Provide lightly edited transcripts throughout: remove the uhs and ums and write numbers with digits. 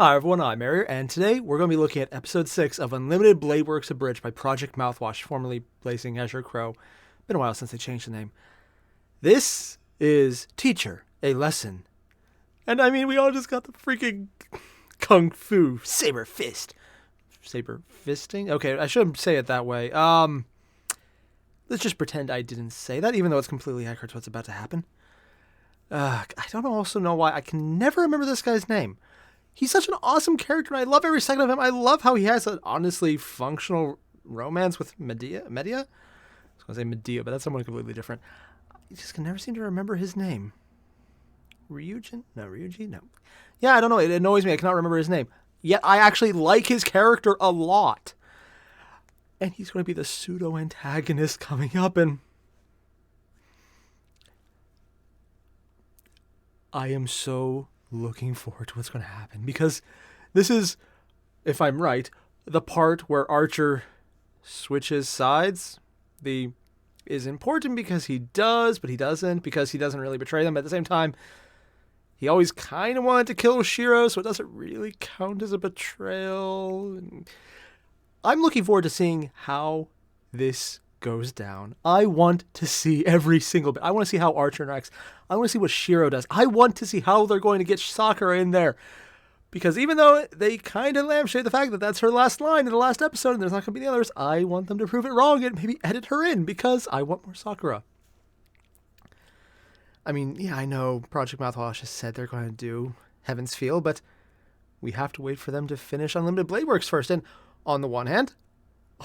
Hi everyone, I'm Airier, and today we're going to be looking at episode 6 of Unlimited Blade Works Abridged by Project Mouthwash, formerly Blazing Azure Crow. Been a while since they changed the name. This is Teacher, a Lesson. And I mean, we all just got the freaking Kung Fu Saber Fist. Saber Fisting? Okay, I shouldn't say it that way. Let's just pretend I didn't say that, even though it's completely accurate to what's about to happen. I don't also know why I can never remember this guy's name. He's such an awesome character, and I love every second of him. I love how he has an honestly functional romance with Medea. I was going to say Medea, but that's someone completely different. I just can never seem to remember his name. Ryujin? No, Ryuji? No. Yeah, I don't know. It annoys me. I cannot remember his name. Yet I actually like his character a lot. And he's going to be the pseudo-antagonist coming up, and I am so looking forward to what's going to happen, because this is, if I'm right, the part where Archer switches sides. The is important because he does, but he doesn't, because he doesn't really betray them. At the same time, he always kind of wanted to kill Shiro, so it doesn't really count as a betrayal. I'm looking forward to seeing how this goes down. I want to see every single bit. I want to see how Archer interacts. I want to see what Shiro does. I want to see how they're going to get Sakura in there. Because even though they kind of lampshade the fact that that's her last line in the last episode and there's not going to be the others, I want them to prove it wrong and maybe edit her in, because I want more Sakura. I mean, yeah, I know Project Mouthwash has said they're going to do Heaven's Feel, but we have to wait for them to finish Unlimited Blade Works first. And on the one hand,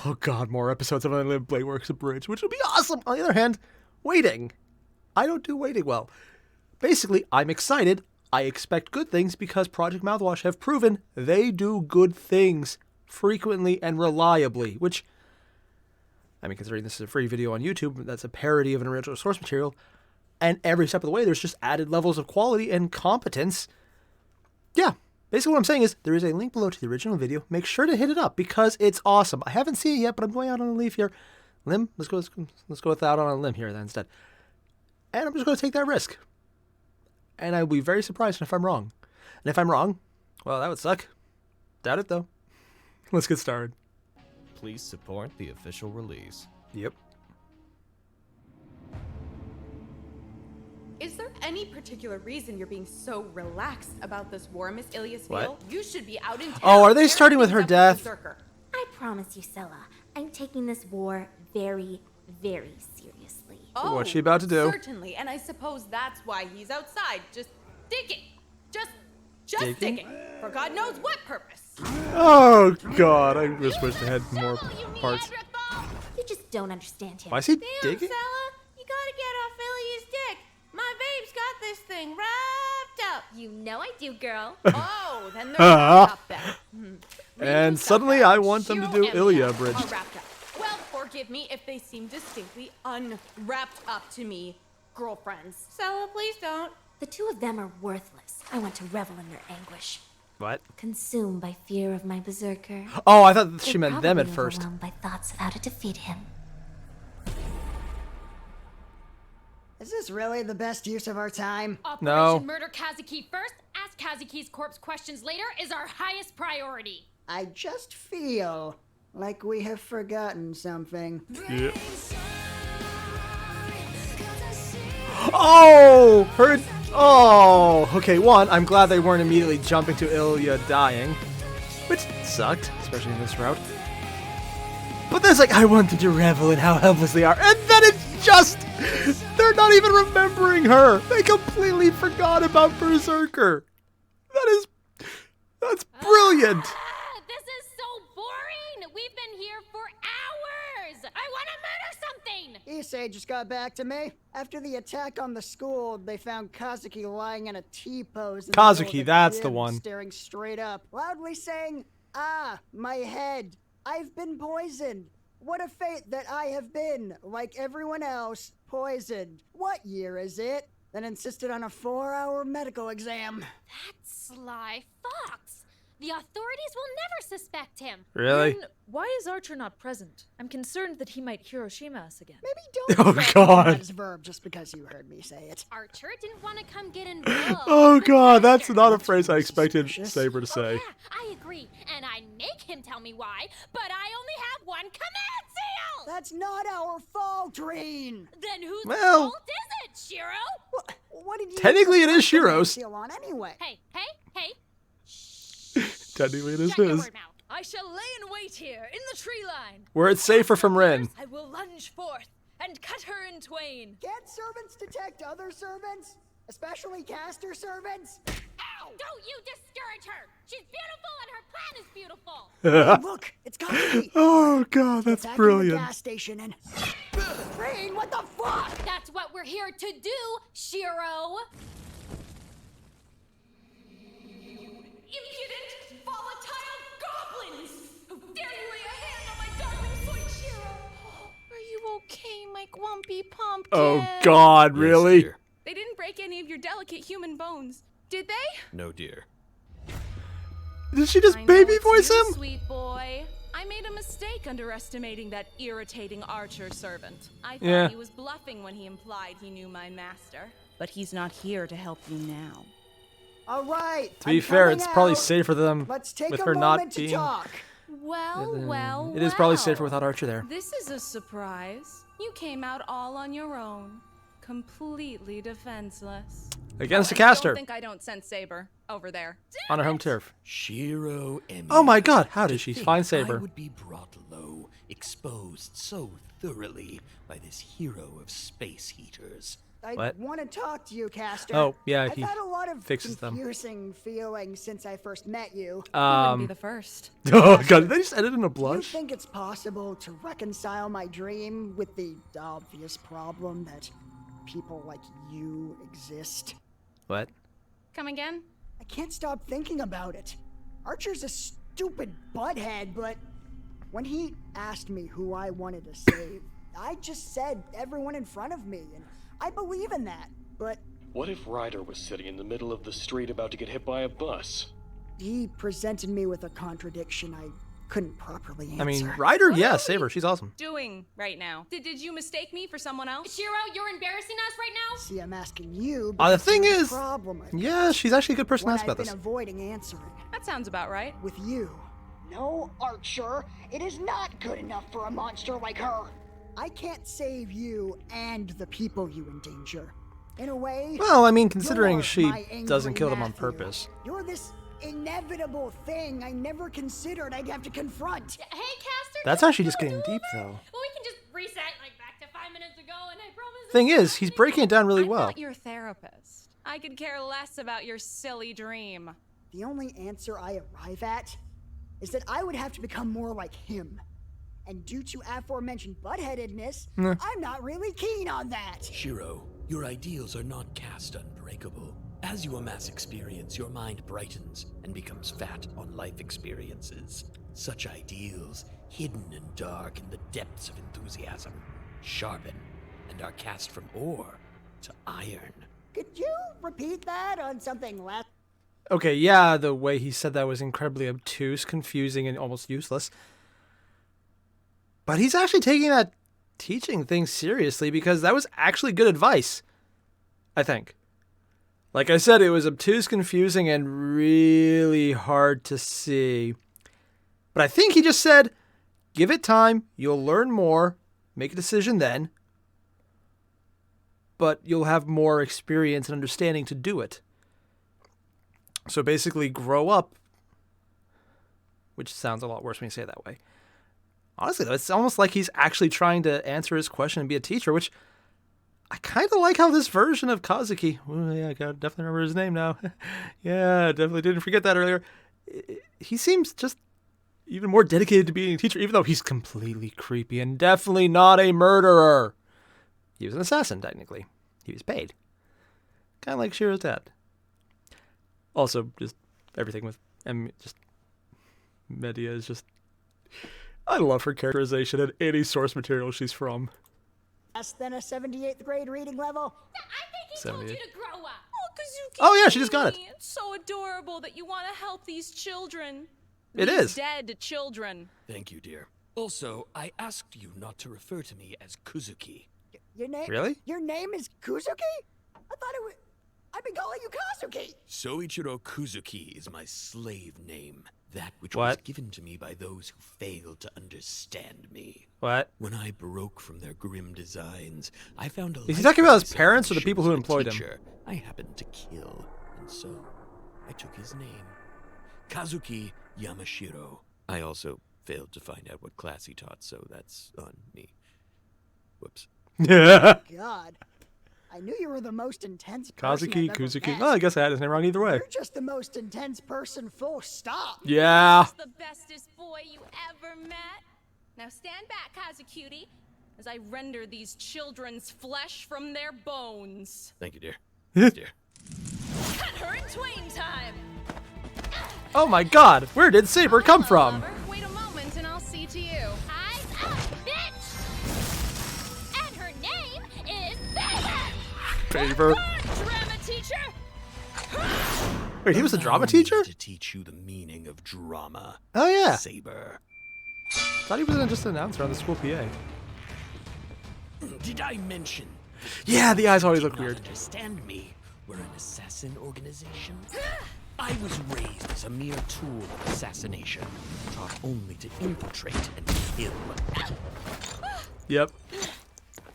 oh god, more episodes of Unlimited Blade Works Abridged, which would be awesome. On the other hand, waiting. I don't do waiting well. Basically, I'm excited. I expect good things because Project Mouthwash have proven they do good things frequently and reliably, which, I mean, considering this is a free video on YouTube, that's a parody of an original source material, and every step of the way there's just added levels of quality and competence. Yeah. Basically what I'm saying is, there is a link below to the original video. Make sure to hit it up because it's awesome. I haven't seen it yet, but I'm going out on a limb here. Let's go with that on a limb here then instead. And I'm just going to take that risk. And I will be very surprised if I'm wrong. And if I'm wrong, well, that would suck. Doubt it though. Let's get started. Please support the official release. Yep. Is there any particular reason you're being so relaxed about this war, Miss Ilias What? Vale? You should be out in town. Oh, are they starting with her death? I promise you, Scylla, I'm taking this war very, very seriously. Oh, What's she about to do? Certainly, and I suppose that's why he's outside, just digging. Just Digging? digging. For God knows what purpose. Oh god, I just wish they had more parts. You just don't understand him. Why is he Damn, digging? Scylla, you gotta get off Ilias' dick. My babe's got this thing wrapped up. You know I do, girl. Oh, then they're wrapped up then. And suddenly I want them to do Shiro and Ilya Medea Abridged. are wrapped up. Well, forgive me if they seem distinctly unwrapped up to me, girlfriends. Stella, please don't. The two of them are worthless. I want to revel in their anguish. What? Consumed by fear of my berserker. Oh, I thought she They're meant them at probably first. overwhelmed by thoughts of how to defeat him. Is this really the best use of our time? No. Operation Murder Kazuki first, ask Kazuki's corpse questions later is our highest priority. I just feel like we have forgotten something. Yeah. Oh! Her... Oh! Okay, one, I'm glad they weren't immediately jumping to Ilya dying. Which sucked, especially in this route. But then it's like, I want them to revel in how helpless they are. And then it's just... They're not even remembering her. They completely forgot about Berserker. That's brilliant. This is so boring. We've been here for hours. I want to murder something. Issei just got back to me. After the attack on the school, they found Kazuki lying in a T-pose. Kazuki, that's the one. Staring straight up, loudly saying, "Ah, my head. I've been poisoned. What a fate that I have been, like everyone else, poisoned. What year is it?" Then insisted on a 4-hour medical exam. That sly fox. The authorities will never suspect him. Really? Then why is Archer not present? I'm concerned that he might Hiroshima us again. Maybe don't Oh, say God. that as a verb just because you heard me say it. Archer didn't want to come get involved. Oh with god, that's Master. not a phrase I expected Suspicious. Saber to Oh, say. yeah, I agree. And I make him tell me why, but I only have one command seal! That's not our fault, Reen. Then whose Well- fault is it, Shiro? What did you Technically use it the is Shiro's. command seal on anyway? Hey. Technically it is Shut your his. word mouth. I shall lay in wait here, in the tree line. Where it's safer from Ren. I will lunge forth and cut her in twain. Can't servants detect other servants? Especially caster servants? Ow! Don't you discourage her! She's beautiful and her plan is beautiful! Hey, look, it's Kuzuki. Oh god, that's Back in the brilliant. gas station and... Reen, what the fuck? That's what we're here to do, Shiro! Impudent, volatile goblins! Who dare you lay a hand on my darling point, Shiro? Are you okay, my grumpy pumpkin? Oh god, really? Yes, dear. They didn't break any of your delicate human bones, did they? No, dear. Did she just I know baby it's voice you, him? sweet boy. I made a mistake underestimating that irritating Archer servant. I thought Yeah. he was bluffing when he implied he knew my master. But he's not here to help you now. All right. To be fair, it's probably safer than Let's take with a her moment not to being. talk. Well, It is probably safer without Archer there. This is a surprise. You came out all on your own. Completely defenseless. Against the And caster Don't think I don't sense Saber over there. on her home turf. Shiro and Oh my god, how did To she think find I Saber? would be brought low, exposed so thoroughly by this hero of space heaters. I What? want to talk to you, Caster. Oh, yeah, I've he had a lot of fixes them. confusing feelings since I first met you. You wouldn't be the first. Oh god, did they just edit in a Do you blush? think it's possible to reconcile my dream with the obvious problem that people like you exist? What? Come again? I can't stop thinking about it. Archer's a stupid butthead, but when he asked me who I wanted to save, I just said everyone in front of me, and I believe in that. But What if Ryder was sitting in the middle of the street about to get hit by a bus? he presented me with a contradiction I couldn't properly answer. I mean, Ryder, yeah, Saber, she's awesome. Doing right now? Did you mistake me for someone else? Shiro, you're embarrassing us right now? See, I'm asking you. The because thing there's a is, problem I've yeah, she's actually a good person to one ask I've about been this. avoiding answering That sounds about right. with you. No, Archer, it is not good enough for a monster like her. I can't save you and the people you endanger. In a way, Well, I mean, considering you're she my angry doesn't kill them on Matthew. purpose. You're this inevitable thing I never considered I'd have to confront. Hey, Caster. That's actually just getting deep, though. Well, we can just reset like back to 5 minutes ago, and I promise. Thing is, he's breaking it down really I'm well. not your therapist. I could care less about your silly dream. The only answer I arrive at is that I would have to become more like him. And due to aforementioned buttheadedness, I'm not really keen on that. Shiro, your ideals are not cast unbreakable. As you amass experience, your mind brightens and becomes fat on life experiences. Such ideals, hidden and dark in the depths of enthusiasm, sharpen and are cast from ore to iron. Could you repeat that on something less? Okay, yeah, the way he said that was incredibly obtuse, confusing, and almost useless. But he's actually taking that teaching thing seriously because that was actually good advice, I think. Like I said, it was obtuse, confusing, and really hard to see. But I think he just said, give it time, you'll learn more, make a decision then, but you'll have more experience and understanding to do it. So basically, grow up, which sounds a lot worse when you say it that way. Honestly, though, it's almost like he's actually trying to answer his question and be a teacher, which I kind of like how this version of Kuzuki, oh, yeah, I definitely remember his name now. Yeah, definitely didn't forget that earlier. He seems just even more dedicated to being a teacher, even though he's completely creepy and definitely not a murderer. He was an assassin, technically. He was paid. Kind of like Shiro's dad. Also, just everything with just Medea is just... I love her characterization and any source material she's from. Less than a 78th grade reading level? I think he told you to grow up. Oh, Kuzuki. Oh, yeah, she just got it. It's so adorable that you want to help these children. It These is. dead children. Thank you, dear. Also, I asked you not to refer to me as Kuzuki. Your name? Really? Your name is Kuzuki? I thought it was. I've been calling you Kazuki. Soichiro Kuzuki is my slave name. That which was What? given to me by those who failed to understand me. What? When I broke from their grim designs, I found a Is he light talking for about his myself parents that or the people shows who a employed him? teacher I happened to kill, and so I took his name. Kazuki Yamashiro. I also failed to find out what class he taught, so that's on me. Whoops. Yeah. God. I knew you were the most intense person Kazuki, I've ever Kuzuki. met. Oh, I guess I had his name wrong either way. You're just the most intense person, full stop. Yeah. The bestest boy you ever met. Now stand back, Kazucutie, as I render these children's flesh from their bones. Thank you, dear. Dear. Cut her in twain time. Oh my god, where did Saber come Hello, from? lover. Wait a moment and I'll see to you. Eyes up, bitch! And her name is Saber! Saber. Drama teacher. Wait, he was a drama Allow me teacher? To teach you the meaning of drama. Oh yeah. Saber. Thought he was just an announcer on the school PA. Did I mention? Yeah, the eyes always Did look not weird. Understand me? We're an assassin organization. I was raised as a mere tool of assassination, taught only to infiltrate and kill. Yep.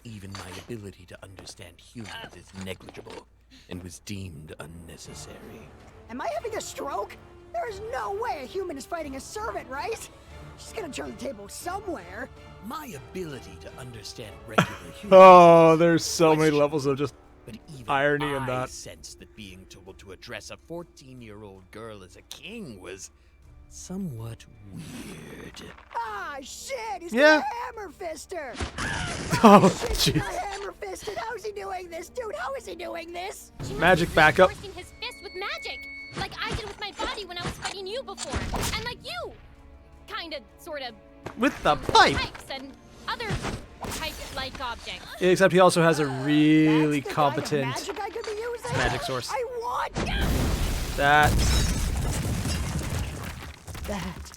Even my ability to understand humans is negligible and was deemed unnecessary. Am I having a stroke? There is no way a human is fighting a servant, right? She's gonna turn the table somewhere. My ability to understand regular humans. Oh, there's so many levels of just But even irony in I that. sensed that being told to address a 14-year-old girl as a king was somewhat weird. Ah, shit! He's Yeah. gonna hammer fist her! Oh, Shit, he's jeez. not hammer fisted! How is he doing this? Dude, how is he doing this? She must Magic be backup. reinforcing his fist with magic, like I did with my body when I was fighting you before, and like you, kinda, sorta, With the pipe. pipes and other pipe-like objects. Except he also has a really That's the competent kind of magic I could be using? magic source. I want That. that.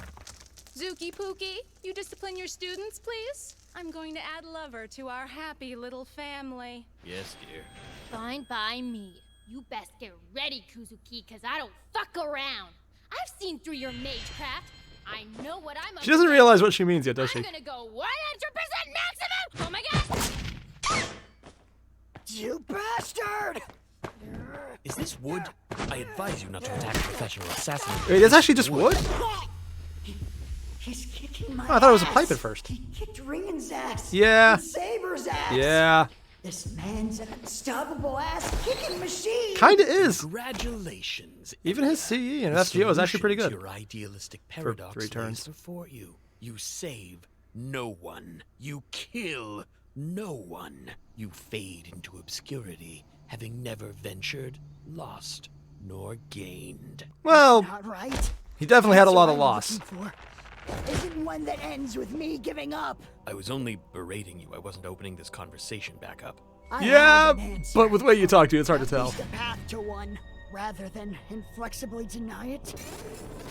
Zuki Pookie, you discipline your students, please? I'm going to add lover to our happy little family. Yes, dear. Fine by me. You best get ready, Kuzuki, cause I don't fuck around. I've seen through your magecraft. I know what I'm up She doesn't against. realize what she means yet, does she? I'm gonna go 100% maximum! Oh my god! You bastard! Is this wood? I advise you not to attack a professional assassin. Wait, it's actually just wood? He's kicking my Oh, I thought it was a ass. pipe at first. He kicked Ringen's ass. Yeah. And Saber's ass. Yeah. This man's an unstoppable ass-kicking machine. Kinda is. Congratulations. Even his CE and FGO is actually pretty good. Your idealistic paradox 3 turns. lays before you. You save no one. You kill no one. You fade into obscurity, having never ventured, lost, nor gained. Well, Not right. he definitely had a That's lot what of I'm loss. looking for. Isn't one that ends with me giving up. I was only berating you. I wasn't opening this conversation back up. I Yeah, have an answer. but with the way you talk to, it's hard to At tell. least a path to one, rather than inflexibly deny it.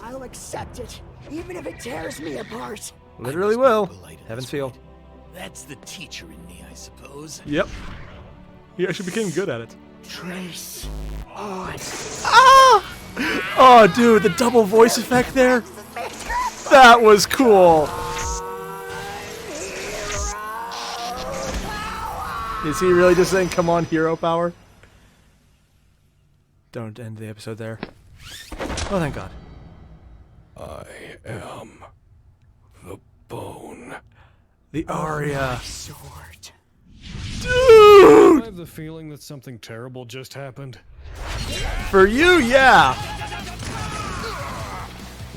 I'll accept it, even if it tears me apart. Literally I must be will. polite at Heaven's this feel. point. That's the teacher in me, I suppose. Yep. He actually became good at it. Trace on. Ah! Oh, dude, the double voice effect there. That was cool. Is he really just saying, come on, hero power? Don't end the episode there. Oh, thank God. I am the bone. The aria. Sword. Dude! I have the feeling that something terrible just happened. For you, yeah.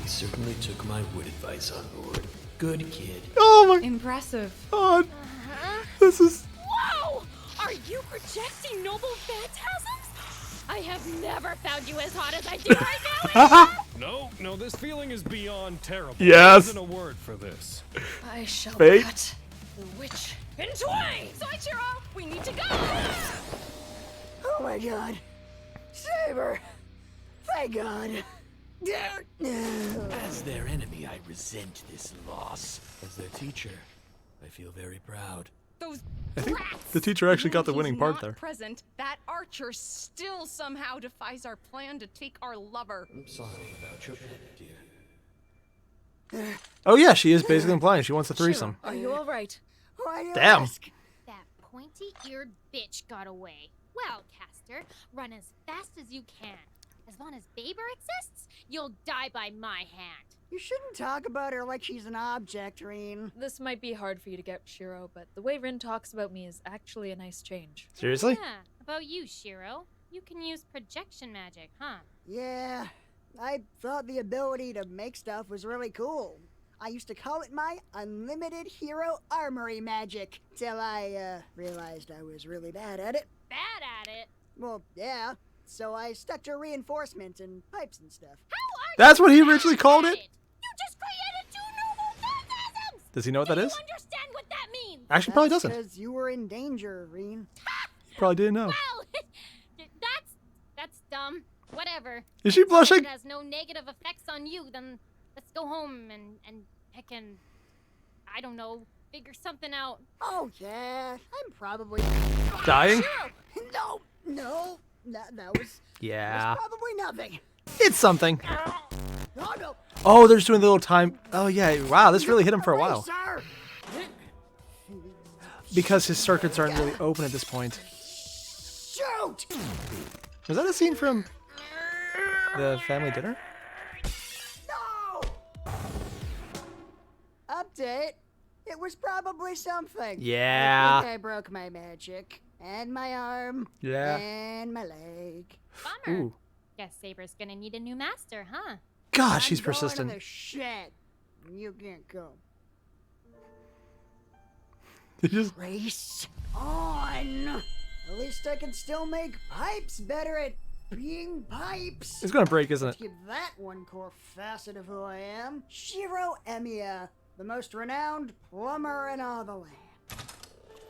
He certainly took my wood advice on board. Good kid. Oh my Impressive. God. This is... Whoa! Are you projecting noble phantasms? I have never found you as hot as I do right now. No, this feeling is beyond terrible. Yes. There isn't a word for this. I shall Fate. cut the witch in twain. Soichiro, we need to go. Oh my God. Saber! Thank God. As their enemy, I resent this loss. As their teacher, I feel very proud. Those I think brats! the teacher actually got the When winning he's part not there. present, that archer still somehow defies our plan to take our lover. I'm sorry about your pet, dear. Oh yeah, she is basically implying she wants a threesome. Are you all right? Why do you Damn. ask? That pointy-eared bitch got away. Well, Caster, run as fast as you can. As long as Baber exists, you'll die by my hand. You shouldn't talk about her like she's an object, Reen. This might be hard for you to get, Shiro, but the way Rin talks about me is actually a nice change. Seriously? Yeah, about you, Shiro. You can use projection magic, huh? Yeah, I thought the ability to make stuff was really cool. I used to call it my unlimited hero armory magic, till I realized I was really bad at it. Bad at it. Well, yeah, so I stuck to reinforcement and pipes and stuff. How are That's you what he bad originally at called it? You just created 2 noble phantasms! Does he know what that Do is? you understand what that means? Actually, probably doesn't. Because you were in danger, Reen. Probably didn't know. Well, that's dumb. Whatever. Is she If blushing? it has no negative effects on you, then let's go home and pick and, I don't know, figure something out. Oh, yeah, I'm probably... Dying? No, that was Yeah. probably nothing. It's something. Oh, no. Oh, they're just doing the little time. Oh yeah. Wow, this really hit him for a while. Sir. Because his circuits aren't really open at this point. Shoot! Was that a scene from the family dinner? No! Update. It was probably something. Yeah. I think I broke my magic. And my arm. Yeah. And my leg. Bummer. Ooh. Guess Saber's gonna need a new master, huh? Gosh, she's I'm going to persistent. the shed. You can't go. He just Race on. At least I can still make pipes better at being pipes. it's gonna break, isn't it? Give that one core facet of who I am. Shiro and Medea, the most renowned plumber in all the land.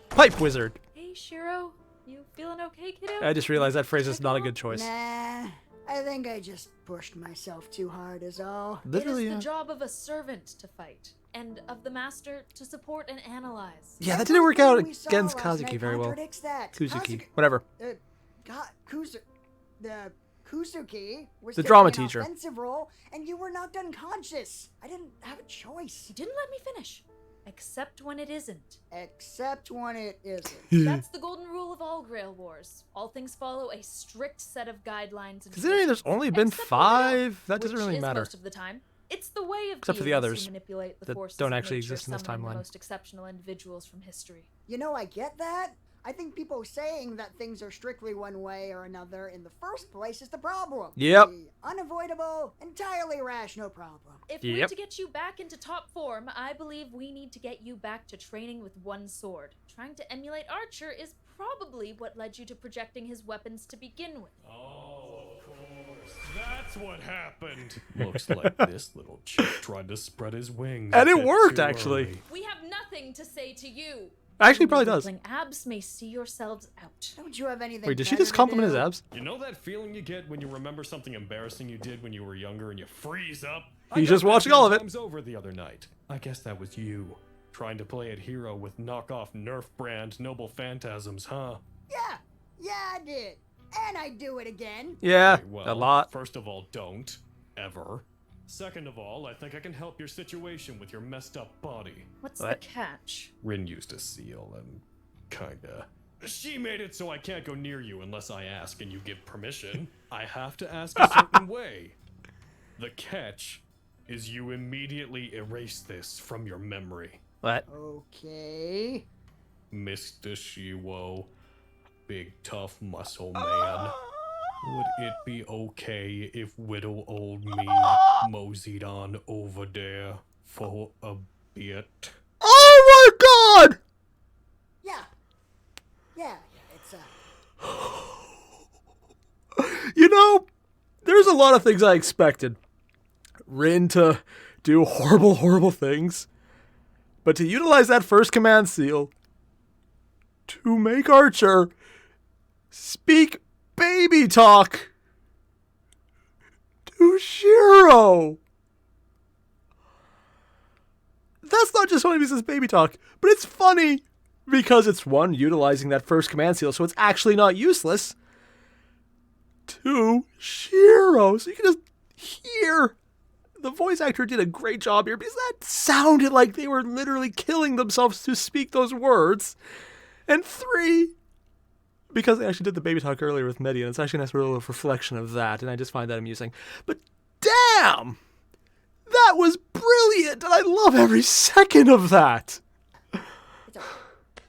Pipe wizard. Hey, Shiro, you feeling okay, kiddo? I just realized that phrase is not a good choice. Nah, I think I just pushed myself too hard is all. Literally, it is yeah. the job of a servant to fight, and of the master to support and analyze. Yeah, that didn't work out Everything we saw against last Kazuki night very well. contradicts that. Kuzuki, whatever. Kuzuki was The taking drama an teacher. offensive role, and you were knocked unconscious. I didn't have a choice. You didn't let me finish. Except when it isn't. Except when it isn't. That's the golden rule of all Grail Wars. All things follow a strict set of guidelines and Considering there's only been except when they don't, 5, that doesn't which really is matter. most of the time. It's the way of Except for the beings who others manipulate the that forces don't of actually nature, exist in this summoning timeline. the most exceptional individuals from history. You know, I get that. I think people saying that things are strictly one way or another in the first place is the problem. Yep. The unavoidable, entirely rational problem. If we're Yep. to get you back into top form, I believe we need to get you back to training with one sword. Trying to emulate Archer is probably what led you to projecting his weapons to begin with. Oh, of course. That's what happened. Looks like this little chick tried to spread his wings. And a it bit worked, too actually. early. We have nothing to say to you. Actually, probably does. Rippling abs may see yourselves out. Don't you have anything Wait, did she better just to compliment his do? abs? You know that feeling you get when you remember something embarrassing you did when you were younger and you freeze up? He's I got just that watching all of 10 it. times over the other night. I guess that was you. Trying to play at hero with knockoff Nerf brand Noble Phantasms, huh? Yeah, I did. And I do it again. Yeah, Well, a lot. First of all, don't. Ever. Second of all, I think I can help your situation with your messed up body. What's What? the catch? Rin used a seal and kinda. She made it so I can't go near you unless I ask and you give permission. I have to ask a certain way. The catch is you immediately erase this from your memory. What? Okay. Mr. Shiwo, big tough muscle man. Would it be okay if widow old me moseyed on over there for a bit? Oh my god! Yeah, it's You know, there's a lot of things I expected. Rin to do horrible, horrible things. But to utilize that first command seal to make Archer speak baby talk to Shiro. That's not just funny because it's baby talk, but it's funny because it's, one, utilizing that first command seal, so it's actually not useless. Two, Shiro, so you can just hear. The voice actor did a great job here because that sounded like they were literally killing themselves to speak those words. And three, because they actually did the baby talk earlier with Medea, and it's actually a nice little reflection of that, and I just find that amusing. But damn! That was brilliant, and I love every second of that.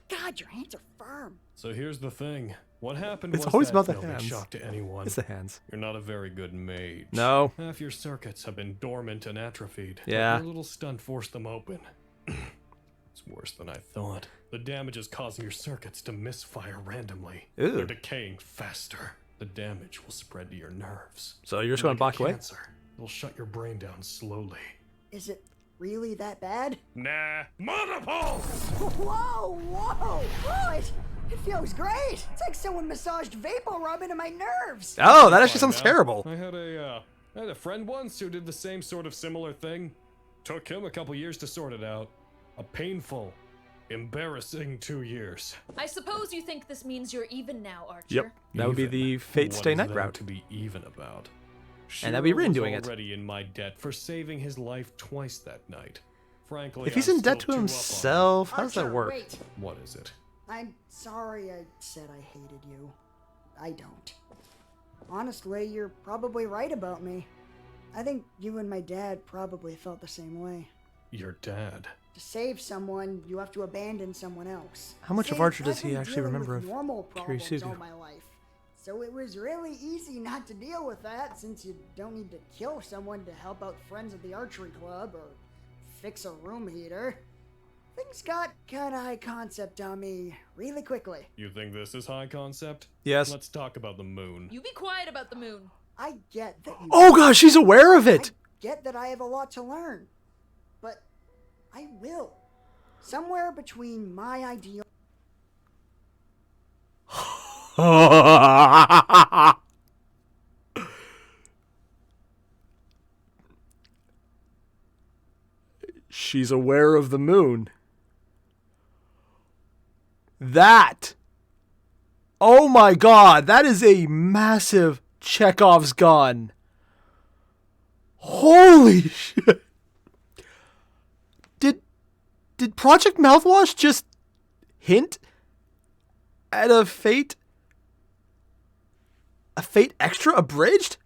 God, your hands are firm. So here's the thing. What happened It's was always that about the no big hands. shock to anyone. It's the hands. You're not a very good mage. No. Half your circuits have been dormant and atrophied. Yeah. But your little stunt forced them open. It's worse than I thought. The damage is causing your circuits to misfire randomly. Ooh. They're decaying faster. The damage will spread to your nerves. So you're just going to Like back away? cancer. It'll shut your brain down slowly. Is it really that bad? Nah. Monopole! Whoa, whoa! Oh, it feels great. It's like someone massaged vapor rub into my nerves. Oh, that actually sounds Now, terrible. I had a friend once who did the same sort of similar thing. Took him a couple years to sort it out. A painful, embarrassing 2 years. I suppose you think this means you're even now, Archer. Yep. That would be the Fate Stay Night route. To be even about. And that'd be Shiro Rin was doing it. Already in my debt for saving his life twice that night. Frankly, If he's I'm in debt still to too up on himself, how does that Archer, work? Wait. it. What is it? I'm sorry I said I hated you. I don't. Honestly, you're probably right about me. I think you and my dad probably felt the same way. Your dad. To save someone, you have to abandon someone else. How much of See, Archer does I've he been actually dealing remember with of normal problems Kirisuke? all my life. So it was really easy not to deal with that since you don't need to kill someone to help out friends at the archery club or fix a room heater. Things got kinda high concept on me really quickly. You think this is high concept? Yes. Let's talk about the moon. You be quiet about the moon. I get that you Oh gosh, she's aware of it! get that I have a lot to learn. But I will. Somewhere between my ideal She's aware of the moon. That. Oh my god, that is a massive Chekhov's gun. Holy shit. Did Project Mouthwash just hint at a Fate extra abridged?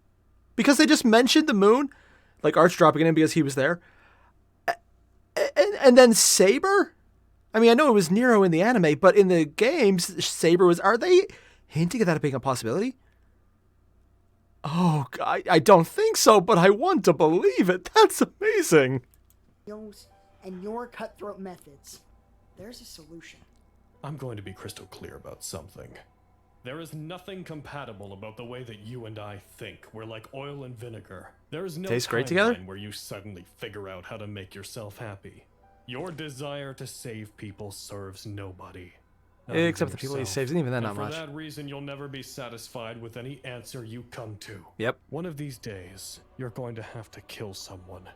Because they just mentioned the moon, like Arch dropping it in because he was there. And then Saber? I mean, I know it was Nero in the anime, but in the games, Saber was... Are they hinting at that being a possibility? Oh, I don't think so, but I want to believe it. That's amazing. ideals and your cutthroat methods, there's a solution. I'm going to be crystal clear about something. There is nothing compatible about the way that you and I think. We're like oil and vinegar. There is no Tastes great together? timeline where you suddenly figure out how to make yourself happy. Your desire to save people serves nobody. Not Except even the people he yourself. saves, and even then, And not much. For that reason, you'll never be satisfied with any answer you come to. Yep. One of these days, you're going to have to kill someone.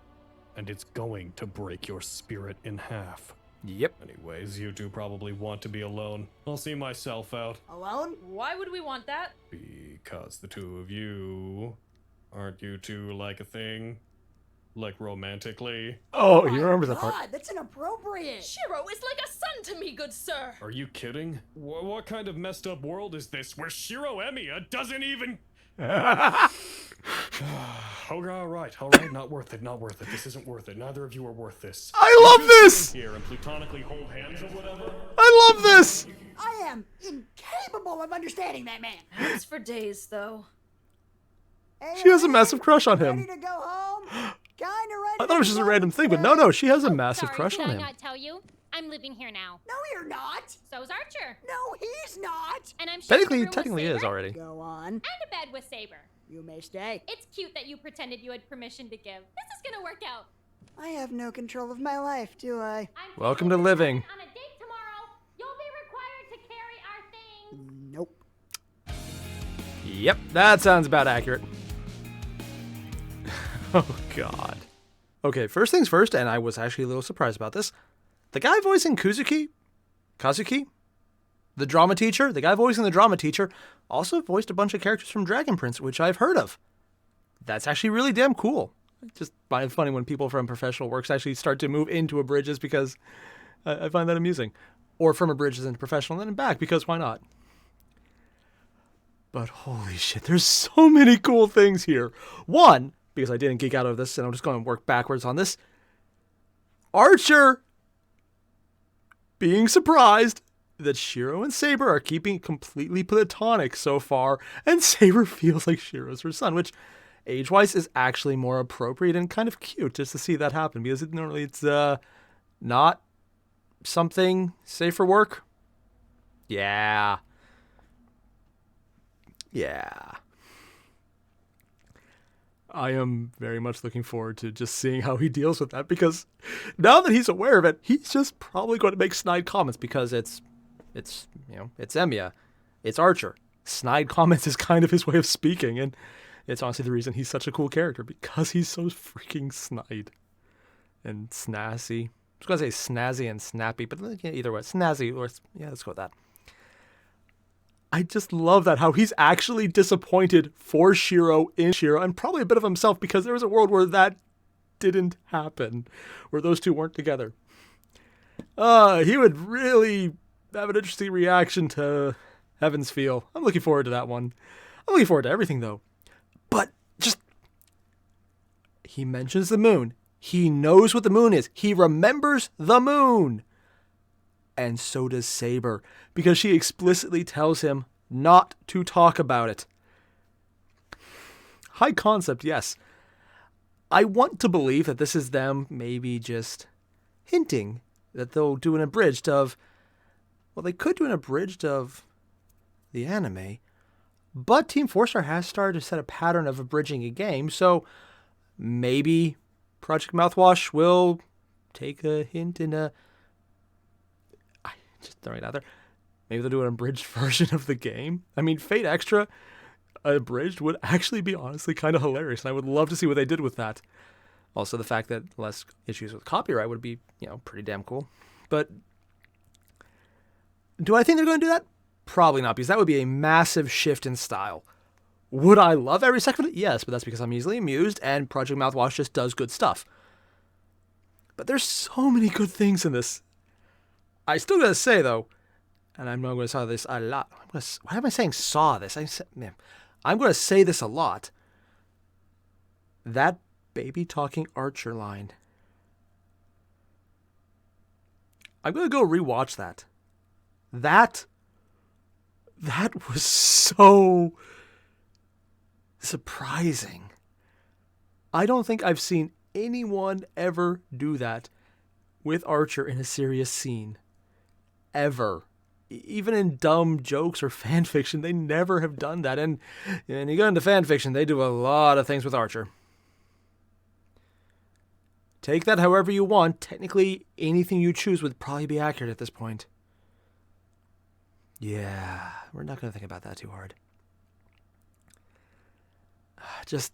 And it's going to break your spirit in half. Yep. Anyways, you two probably want to be alone. I'll see myself out. Alone? Why would we want that? Because the two of you... Aren't you two like a thing? Like romantically? Oh, he remembers that God, part. that's inappropriate. Shiro is like a son to me, good sir. Are you kidding? What kind of messed up world is this where Shiro Emiya doesn't even... All right, not worth it, not worth it. This isn't worth it. Neither of you are worth this. I love this! Here and platonically hold hands or whatever. I love this! I am incapable of understanding that man. That's for days, though. Hey, She has a man, massive crush on ready him. to go home? Kinda ready I thought it was to just a go random thing, but today? no, she has a Oh, massive sorry, crush did on I him. not tell you? I'm living here now. No, you're not. So's Archer. No, he's not. And I'm sharing a Technically, room with technically is Saber already. Go on. and a bed with Saber. You may stay. It's cute that you pretended you had permission to give. This is gonna work out. I have no control of my life, do I? I'm Welcome taking to your living. husband On a date tomorrow, you'll be required to carry our things. Nope. Yep, that sounds about accurate. Oh, God. Okay, first things first, and I was actually a little surprised about this. The guy voicing Kazuki, the drama teacher, the guy voicing the drama teacher, also voiced a bunch of characters from Dragon Prince, which I've heard of. That's actually really damn cool. I just find it funny when people from professional works actually start to move into Abridged because I find that amusing. Or from Abridged into professional and then back because why not? But holy shit, there's so many cool things here. One, because I didn't geek out of this and I'm just going to work backwards on this. Archer being surprised that Shiro and Saber are keeping completely platonic so far, and Saber feels like Shiro's her son, which age-wise is actually more appropriate and kind of cute just to see that happen, because normally it's not something safe for work. Yeah. I am very much looking forward to just seeing how he deals with that, because now that he's aware of it, he's just probably going to make snide comments because it's Emiya, it's Archer. Snide comments is kind of his way of speaking, and it's honestly the reason he's such a cool character, because he's so freaking snide and snazzy. I was going to say snazzy and snappy, but either way, snazzy, or yeah, let's go with that. I just love that, how he's actually disappointed for Shiro in Shiro, and probably a bit of himself, because there was a world where that didn't happen, where those two weren't together. He would really have an interesting reaction to Heaven's Feel. I'm looking forward to that one. I'm looking forward to everything, though. But just, he mentions the moon. He knows what the moon is. He remembers the moon. And so does Saber, because she explicitly tells him not to talk about it. High concept, yes. I want to believe that this is them maybe just hinting that they'll do an abridged of, well, they could do an abridged of the anime, but Team 4-Star has started to set a pattern of abridging a game, so maybe Project Mouthwash will take a hint in a, just throwing it out there, maybe they'll do an abridged version of the game. I mean, Fate Extra abridged would actually be honestly kind of hilarious, and I would love to see what they did with that. Also, the fact that less issues with copyright would be, pretty damn cool. But do I think they're going to do that? Probably not, because that would be a massive shift in style. Would I love every second of it? Yes, but that's because I'm easily amused, and Project Mouthwash just does good stuff. But there's so many good things in this. I still gotta say, though, and I'm not going to say this a lot. Why am I saying saw this? I'm going to say this a lot. That baby talking Archer line. I'm going to go rewatch that. That was so surprising. I don't think I've seen anyone ever do that with Archer in a serious scene. Ever. Even in dumb jokes or fan fiction, they never have done that. And you go into fan fiction, they do a lot of things with Archer. Take that however you want. Technically, anything you choose would probably be accurate at this point. Yeah, we're not going to think about that too hard. Just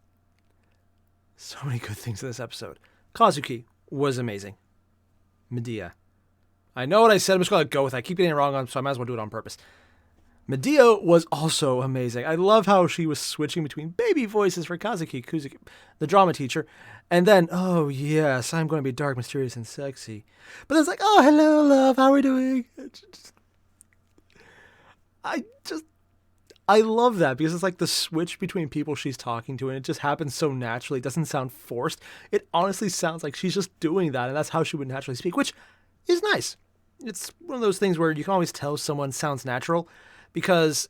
so many good things in this episode. Kuzuki was amazing. Medea. I know what I said, I'm just going to go with that. I keep getting it wrong, so I might as well do it on purpose. Medea was also amazing. I love how she was switching between baby voices for Kuzuki, the drama teacher, and then, oh yes, I'm going to be dark, mysterious, and sexy. But then it's like, oh, hello, love, how are we doing? I love that, because it's like the switch between people she's talking to, and it just happens so naturally. It doesn't sound forced. It honestly sounds like she's just doing that, and that's how she would naturally speak, which is nice. It's one of those things where you can always tell someone sounds natural, because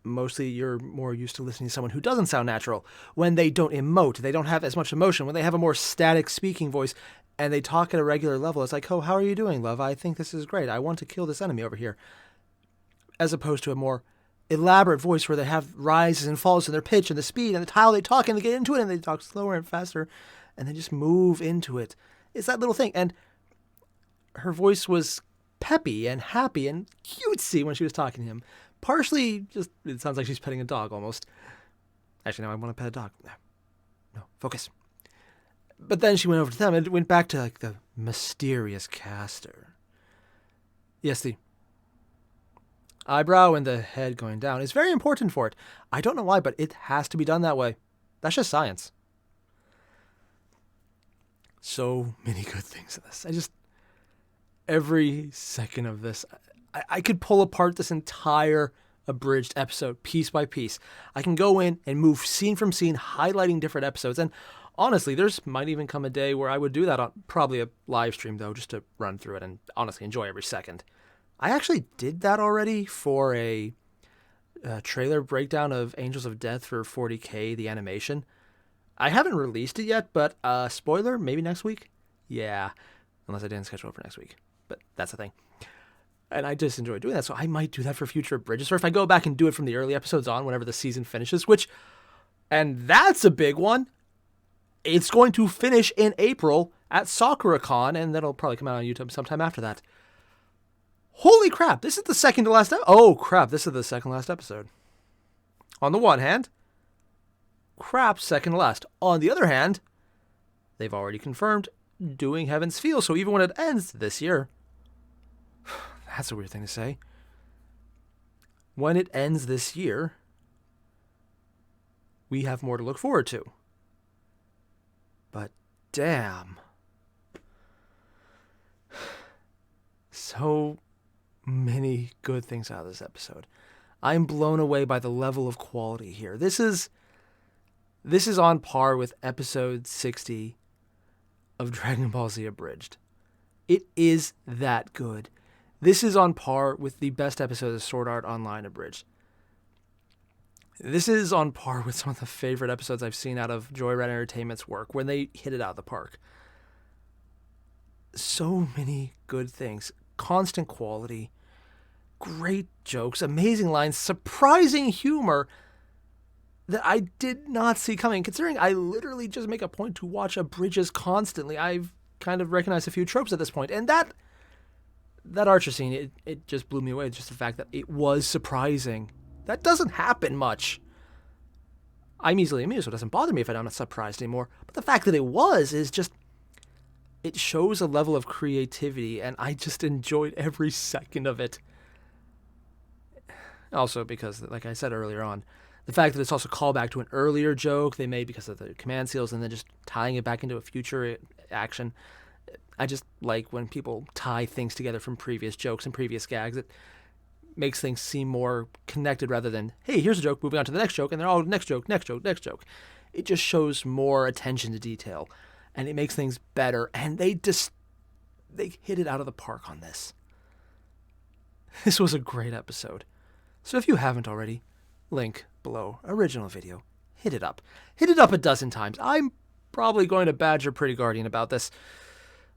mostly you're more used to listening to someone who doesn't sound natural. When they don't emote, they don't have as much emotion, when they have a more static speaking voice, and they talk at a regular level, it's like, oh, how are you doing, love? I think this is great. I want to kill this enemy over here. As opposed to a more elaborate voice where they have rises and falls in their pitch and the speed and the how they talk, and they get into it, and they talk slower and faster, and they just move into it. It's that little thing. And her voice was peppy and happy and cutesy when she was talking to him. Partially just, it sounds like she's petting a dog almost. Actually, no, I want to pet a dog. No, Focus. But then she went over to them and it went back to like the mysterious caster. Yes, the eyebrow and the head going down is very important for it. I don't know why, but it has to be done that way. That's just science. So many good things in this. Every second of this, I could pull apart this entire abridged episode piece by piece. I can go in and move scene from scene, highlighting different episodes. And honestly, there's might even come a day where I would do that on probably a live stream, though, just to run through it and honestly enjoy every second. I actually did that already for a trailer breakdown of Angels of Death for 40K, the animation. I haven't released it yet, but spoiler, maybe next week? Yeah, unless I didn't schedule it for next week. But that's the thing. And I just enjoy doing that, so I might do that for future bridges. Or if I go back and do it from the early episodes on whenever the season finishes, and that's a big one. It's going to finish in April at SakuraCon, and that'll probably come out on YouTube sometime after that. Holy crap, this is the second to last oh crap, this is the second last episode. On the one hand, crap, second to last. On the other hand, they've already confirmed doing Heaven's Feel, so even when it ends this year, that's a weird thing to say. When it ends this year, we have more to look forward to. But damn. So many good things out of this episode. I'm blown away by the level of quality here. This is on par with episode 60 of Dragon Ball Z Abridged. It is that good. This is on par with the best episode of Sword Art Online Abridged. This is on par with some of the favorite episodes I've seen out of Joyride Entertainment's work when they hit it out of the park. So many good things. Constant quality. Great jokes. Amazing lines. Surprising humor that I did not see coming. Considering I literally just make a point to watch Abridges constantly, I've kind of recognized a few tropes at this point. And that Archer scene, it just blew me away. Just the fact that it was surprising. That doesn't happen much. I'm easily amused, so it doesn't bother me if I'm not surprised anymore. But the fact that it was is just, it shows a level of creativity, and I just enjoyed every second of it. Also because, like I said earlier on, the fact that it's also a callback to an earlier joke they made because of the command seals and then just tying it back into a future action. I just like when people tie things together from previous jokes and previous gags. It makes things seem more connected rather than, hey, here's a joke, moving on to the next joke, and they're all next joke, next joke, next joke. It just shows more attention to detail, and it makes things better, and they hit it out of the park on this. This was a great episode. So if you haven't already, link below, original video, hit it up. Hit it up a dozen times. I'm probably going to badger Pretty Guardian about this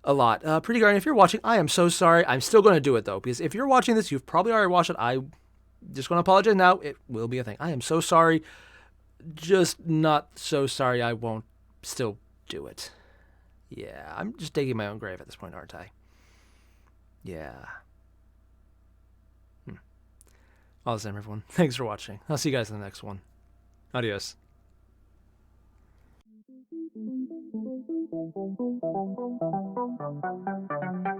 a lot. Pretty Guardian, if you're watching, I am so sorry. I'm still going to do it, though, because if you're watching this, you've probably already watched it. I'm just going to apologize now. It will be a thing. I am so sorry. Just not so sorry I won't still do it. Yeah, I'm just digging my own grave at this point, aren't I? Yeah. All the same, everyone. Thanks for watching. I'll see you guys in the next one. Adios. Thank you.